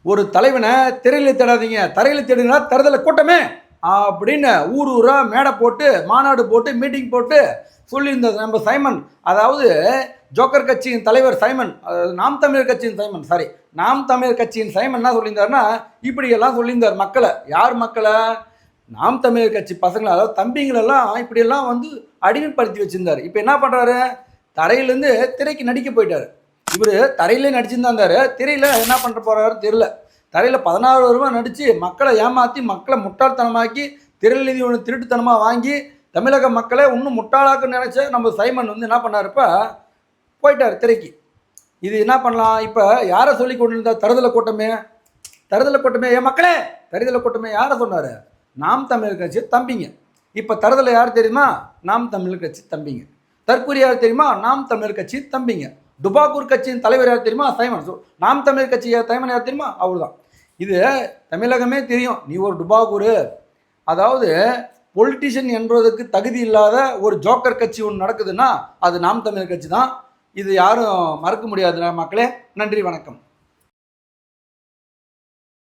ஒரு தலைவனை திரையில தேடாதீங்க, தரையில தேடுங்களா தருதல கூட்டமே அப்படின்னு ஊர் ஊரா மேடை போட்டு மாநாடு போட்டு மீட்டிங் போட்டு சொல்லியிருந்தது நம்ம சைமன். அதாவது ஜோக்கர் கட்சியின் தலைவர் சைமன், நாம் தமிழர் கட்சியின் சைமன், சாரி, நாம் தமிழர் கட்சியின் சைமன் என்ன சொல்லியிருந்தாருன்னா இப்படியெல்லாம் சொல்லியிருந்தார் மக்களை. யார் மக்களை? நாம் தமிழர் கட்சி பசங்களை, அதாவது தம்பிங்களெல்லாம் இப்படியெல்லாம் வந்து அடிமைப்படுத்தி வச்சிருந்தார். இப்போ என்ன பண்ணுறாரு? தரையிலேருந்து திரைக்கு நடிக்க போயிட்டார். இவர் தரையிலே நடிச்சிருந்தாரு, திரையில் என்ன பண்ணுற போகிறாரு தெரியல. தரையில் 16 வருஷமாக நடித்து மக்களை ஏமாற்றி மக்களை முட்டாள்தனமாக்கி திரைநிதி ஒன்று திருட்டுத்தனமாக வாங்கி தமிழக மக்களை இன்னும் முட்டாளாக்க நினச்ச நம்ம சைமன் வந்து என்ன பண்ணாருப்பா போயிட்டார் திரைக்கு. இது என்ன பண்ணலாம்? இப்போ யாரை சொல்லி கொண்டு இருந்தார்? தருதலை கூட்டமே. தருதலை கூட்டமே ஏன் மக்களே, தருதலை கூட்டமே யாரை சொன்னார்? நாம் தமிழர் கட்சி தம்பிங்க. இப்போ தருதலை யார் தெரியுமா? நாம் தமிழர் கட்சி தம்பிங்க. தற்கூரி யார் தெரியுமா? நாம் தமிழர் கட்சி தம்பிங்க. டுபாக்கூர் கட்சியின் தலைவர் யார் தெரியுமா? சைமன். நாம் தமிழர் கட்சி சைமன் யார் தெரியுமா? அவர் தான். இது தமிழகமே தெரியும். நீ ஒரு டுபாக்கூர், அதாவது பொலிட்டிஷியன் என்பதற்கு தகுதி இல்லாத ஒரு ஜோக்கர் கட்சி ஒன்று நடக்குதுன்னா அது நாம் தமிழர் கட்சி தான். இது யாரும் மறக்க முடியாது மக்களே. நன்றி, வணக்கம்.